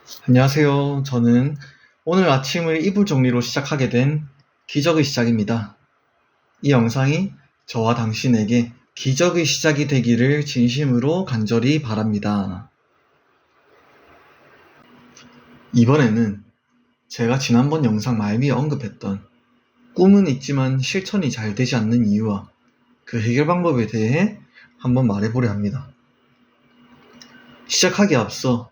안녕하세요. 저는 오늘 아침을 이불 정리로 시작하게 된 기적의 시작입니다. 이 영상이 저와 당신에게 기적의 시작이 되기를 진심으로 간절히 바랍니다. 이번에는 제가 지난번 영상 말미에 언급했던 꿈은 있지만 실천이 잘 되지 않는 이유와 그 해결 방법에 대해 한번 말해보려 합니다. 시작하기에 앞서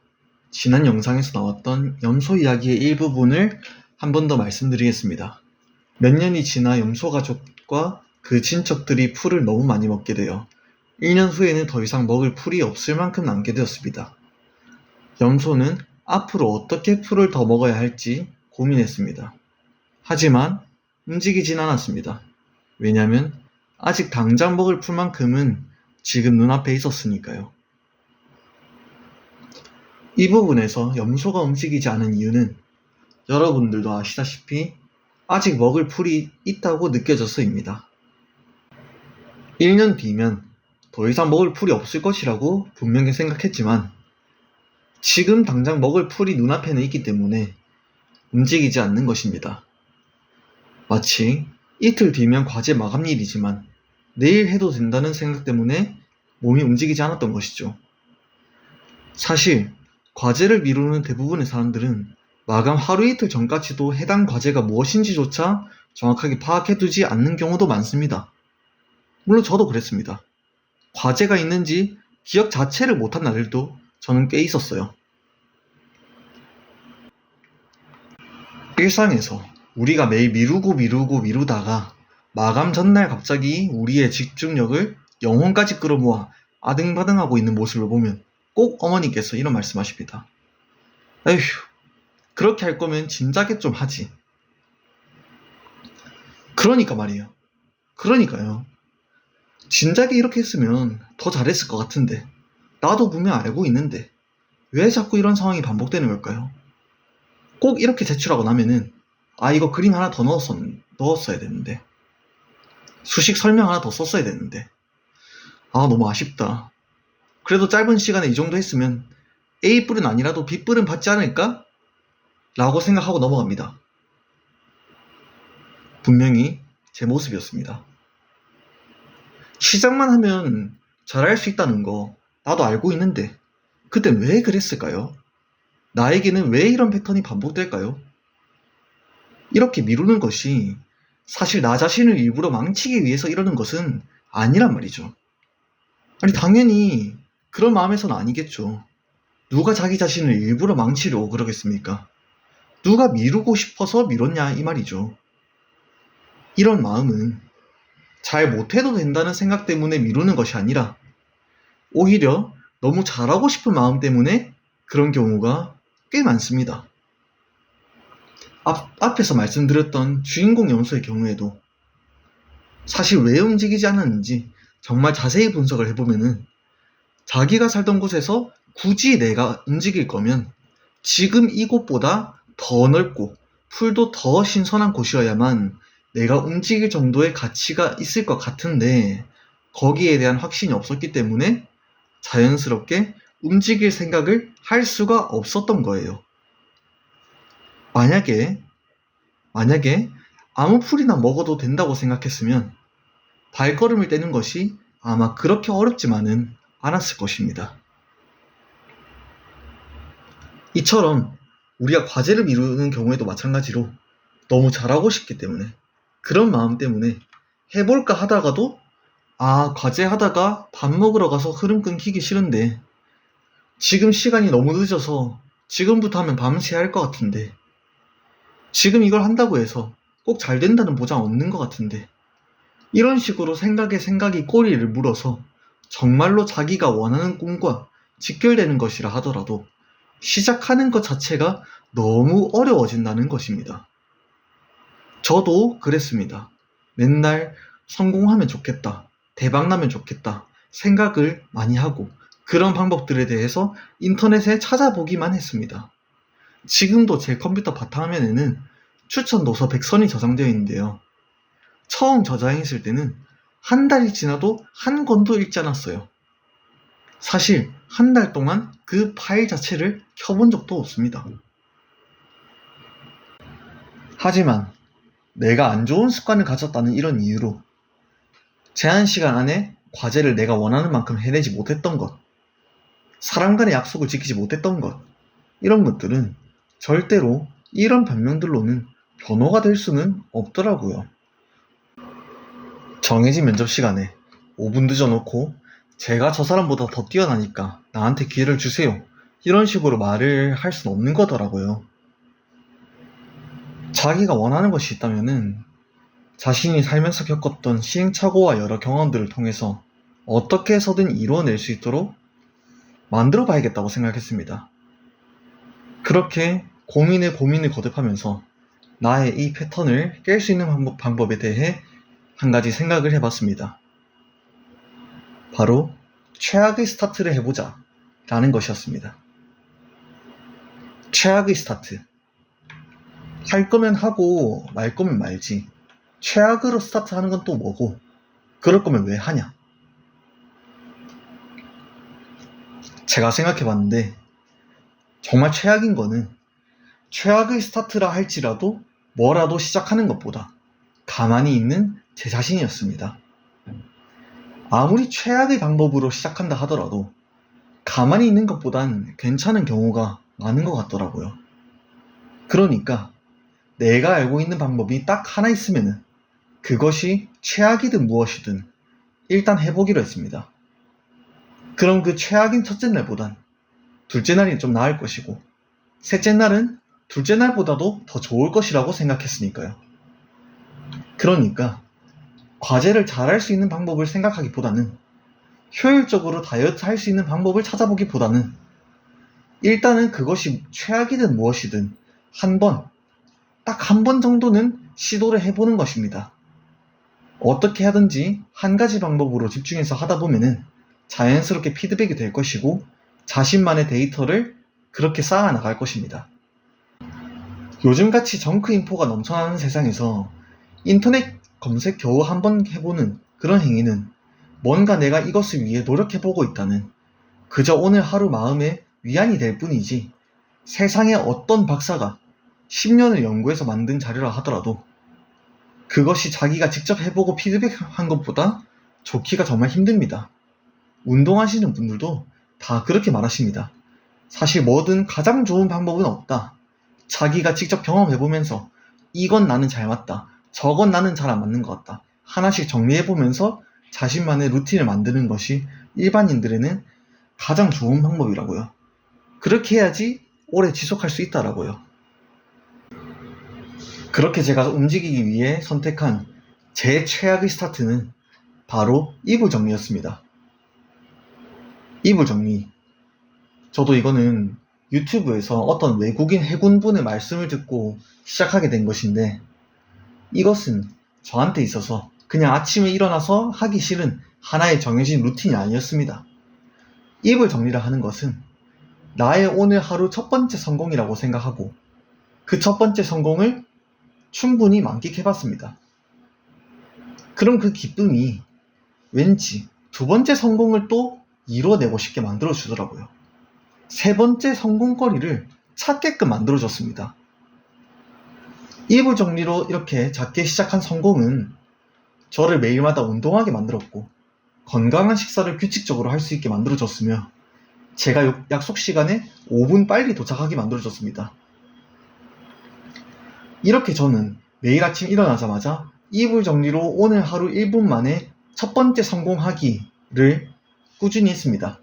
지난 영상에서 나왔던 염소 이야기의 일부분을 한 번 더 말씀드리겠습니다. 몇 년이 지나 염소 가족과 그 친척들이 풀을 너무 많이 먹게 되어 1년 후에는 더 이상 먹을 풀이 없을 만큼 남게 되었습니다. 염소는 앞으로 어떻게 풀을 더 먹어야 할지 고민했습니다. 하지만 움직이진 않았습니다. 왜냐면 아직 당장 먹을 풀만큼은 지금 눈앞에 있었으니까요. 이 부분에서 염소가 움직이지 않은 이유는 여러분들도 아시다시피 아직 먹을 풀이 있다고 느껴져서입니다. 1년 뒤면 더 이상 먹을 풀이 없을 것이라고 분명히 생각했지만 지금 당장 먹을 풀이 눈앞에는 있기 때문에 움직이지 않는 것입니다. 마치 이틀 뒤면 과제 마감일이지만 내일 해도 된다는 생각 때문에 몸이 움직이지 않았던 것이죠. 사실 과제를 미루는 대부분의 사람들은 마감 하루 이틀 전까지도 해당 과제가 무엇인지조차 정확하게 파악해두지 않는 경우도 많습니다. 물론 저도 그랬습니다. 과제가 있는지 기억 자체를 못한 날들도 저는 꽤 있었어요. 일상에서 우리가 매일 미루다가 마감 전날 갑자기 우리의 집중력을 영혼까지 끌어모아 아등바등하고 있는 모습을 보면 꼭 어머니께서 이런 말씀하십니다. 에휴, 그렇게 할 거면 진작에 좀 하지. 그러니까 말이에요. 그러니까요. 진작에 이렇게 했으면 더 잘했을 것 같은데. 나도 분명 알고 있는데. 왜 자꾸 이런 상황이 반복되는 걸까요? 꼭 이렇게 제출하고 나면은 이거 그림 하나 더 넣었어야 되는데. 수식 설명 하나 더 썼어야 되는데. 너무 아쉽다. 그래도 짧은 시간에 이 정도 했으면 A뿔은 아니라도 B뿔은 받지 않을까? 라고 생각하고 넘어갑니다. 분명히 제 모습이었습니다. 시작만 하면 잘할 수 있다는 거 나도 알고 있는데 그땐 왜 그랬을까요? 나에게는 왜 이런 패턴이 반복될까요? 이렇게 미루는 것이 사실 나 자신을 일부러 망치기 위해서 이러는 것은 아니란 말이죠. 아니 당연히 그런 마음에서는 아니겠죠. 누가 자기 자신을 일부러 망치려고 그러겠습니까? 누가 미루고 싶어서 미뤘냐 이 말이죠. 이런 마음은 잘 못해도 된다는 생각 때문에 미루는 것이 아니라 오히려 너무 잘하고 싶은 마음 때문에 그런 경우가 꽤 많습니다. 앞에서 말씀드렸던 주인공 염소의 경우에도 사실 왜 움직이지 않았는지 정말 자세히 분석을 해보면은 자기가 살던 곳에서 굳이 내가 움직일 거면 지금 이곳보다 더 넓고 풀도 더 신선한 곳이어야만 내가 움직일 정도의 가치가 있을 것 같은데 거기에 대한 확신이 없었기 때문에 자연스럽게 움직일 생각을 할 수가 없었던 거예요. 만약에 아무 풀이나 먹어도 된다고 생각했으면 발걸음을 떼는 것이 아마 그렇게 어렵지만은 않았을 것입니다. 이처럼 우리가 과제를 미루는 경우에도 마찬가지로 너무 잘하고 싶기 때문에 그런 마음 때문에 해볼까 하다가도 과제 하다가 밥 먹으러 가서 흐름 끊기기 싫은데 지금 시간이 너무 늦어서 지금부터 하면 밤새 할 것 같은데 지금 이걸 한다고 해서 꼭 잘 된다는 보장 없는 것 같은데 이런 식으로 생각이 꼬리를 물어서 정말로 자기가 원하는 꿈과 직결되는 것이라 하더라도 시작하는 것 자체가 너무 어려워진다는 것입니다. 저도 그랬습니다. 맨날 성공하면 좋겠다, 대박나면 좋겠다 생각을 많이 하고 그런 방법들에 대해서 인터넷에 찾아보기만 했습니다. 지금도 제 컴퓨터 바탕화면에는 추천 도서 100선이 저장되어 있는데요. 처음 저장했을 때는 한 달이 지나도 한 권도 읽지 않았어요. 사실 한 달 동안 그 파일 자체를 켜본 적도 없습니다. 하지만 내가 안 좋은 습관을 가졌다는 이런 이유로 제한 시간 안에 과제를 내가 원하는 만큼 해내지 못했던 것, 사람 간의 약속을 지키지 못했던 것, 이런 것들은 절대로 이런 변명들로는 변호가 될 수는 없더라고요. 정해진 면접 시간에 5분 늦어놓고 제가 저 사람보다 더 뛰어나니까 나한테 기회를 주세요. 이런 식으로 말을 할 수는 없는 거더라고요. 자기가 원하는 것이 있다면은 자신이 살면서 겪었던 시행착오와 여러 경험들을 통해서 어떻게 해서든 이루어낼 수 있도록 만들어 봐야겠다고 생각했습니다. 그렇게 고민을 거듭하면서 나의 이 패턴을 깰 수 있는 방법에 대해 한 가지 생각을 해봤습니다. 바로 최악의 스타트를 해보자 라는 것이었습니다. 최악의 스타트. 할 거면 하고 말 거면 말지. 최악으로 스타트하는 건 또 뭐고, 그럴 거면 왜 하냐. 제가 생각해봤는데 정말 최악인 거는 최악의 스타트라 할지라도 뭐라도 시작하는 것보다 가만히 있는 제 자신이었습니다. 아무리 최악의 방법으로 시작한다 하더라도 가만히 있는 것보단 괜찮은 경우가 많은 것 같더라고요. 그러니까 내가 알고 있는 방법이 딱 하나 있으면은 그것이 최악이든 무엇이든 일단 해보기로 했습니다. 그럼 그 최악인 첫째 날보단 둘째 날이 좀 나을 것이고, 셋째 날은 둘째 날보다도 더 좋을 것이라고 생각했으니까요. 그러니까 과제를 잘할 수 있는 방법을 생각하기보다는, 효율적으로 다이어트 할 수 있는 방법을 찾아보기보다는 일단은 그것이 최악이든 무엇이든 딱 한 번 정도는 시도를 해보는 것입니다. 어떻게 하든지 한 가지 방법으로 집중해서 하다 보면은 자연스럽게 피드백이 될 것이고, 자신만의 데이터를 그렇게 쌓아 나갈 것입니다. 요즘같이 정크 인포가 넘쳐나는 세상에서 인터넷 검색 겨우 한 번 해보는 그런 행위는 뭔가 내가 이것을 위해 노력해보고 있다는, 그저 오늘 하루 마음의 위안이 될 뿐이지, 세상의 어떤 박사가 10년을 연구해서 만든 자료라 하더라도 그것이 자기가 직접 해보고 피드백한 것보다 좋기가 정말 힘듭니다. 운동하시는 분들도 다 그렇게 말하십니다. 사실 뭐든 가장 좋은 방법은 없다. 자기가 직접 경험해보면서 이건 나는 잘 맞다, 저건 나는 잘 안 맞는 것 같다, 하나씩 정리해보면서 자신만의 루틴을 만드는 것이 일반인들에는 가장 좋은 방법이라고요. 그렇게 해야지 오래 지속할 수 있다라고요. 그렇게 제가 움직이기 위해 선택한 제 최악의 스타트는 바로 이불 정리였습니다. 이불 정리. 저도 이거는 유튜브에서 어떤 외국인 해군분의 말씀을 듣고 시작하게 된 것인데, 이것은 저한테 있어서 그냥 아침에 일어나서 하기 싫은 하나의 정해진 루틴이 아니었습니다. 이불 정리를 하는 것은 나의 오늘 하루 첫 번째 성공이라고 생각하고, 그 첫 번째 성공을 충분히 만끽해봤습니다. 그럼 그 기쁨이 왠지 두 번째 성공을 또 이루어내고 싶게 만들어주더라고요. 세 번째 성공거리를 찾게끔 만들어줬습니다. 이불 정리로 이렇게 작게 시작한 성공은 저를 매일마다 운동하게 만들었고, 건강한 식사를 규칙적으로 할 수 있게 만들어줬으며, 제가 약속 시간에 5분 빨리 도착하게 만들어줬습니다. 이렇게 저는 매일 아침 일어나자마자 이불 정리로 오늘 하루 1분 만에 첫 번째 성공하기를 꾸준히 했습니다.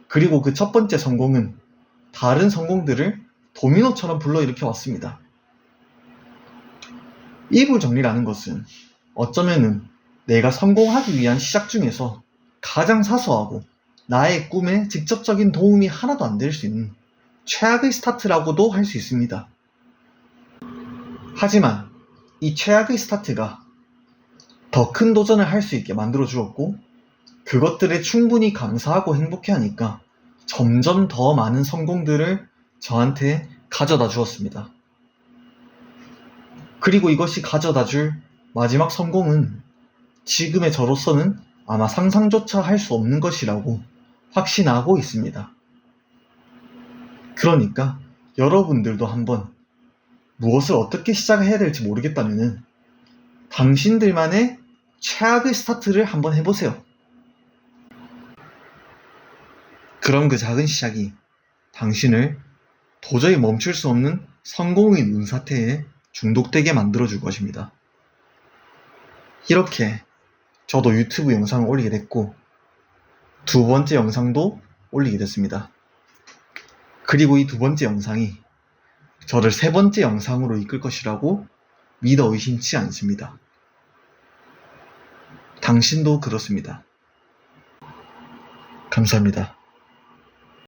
그리고 그 첫 번째 성공은 다른 성공들을 도미노처럼 불러일으켜 왔습니다. 이불 정리라는 것은 어쩌면은 내가 성공하기 위한 시작 중에서 가장 사소하고 나의 꿈에 직접적인 도움이 하나도 안 될 수 있는 최악의 스타트라고도 할 수 있습니다. 하지만 이 최악의 스타트가 더 큰 도전을 할 수 있게 만들어 주었고, 그것들에 충분히 감사하고 행복해하니까 점점 더 많은 성공들을 저한테 가져다 주었습니다. 그리고 이것이 가져다 줄 마지막 성공은 지금의 저로서는 아마 상상조차 할 수 없는 것이라고 확신하고 있습니다. 그러니까 여러분들도 한번 무엇을 어떻게 시작해야 될지 모르겠다면은 당신들만의 최악의 스타트를 한번 해보세요. 그럼 그 작은 시작이 당신을 도저히 멈출 수 없는 성공의 눈사태에 중독되게 만들어줄 것입니다. 이렇게 저도 유튜브 영상을 올리게 됐고 두 번째 영상도 올리게 됐습니다. 그리고 이 두 번째 영상이 저를 세 번째 영상으로 이끌 것이라고 믿어 의심치 않습니다. 당신도 그렇습니다. 감사합니다.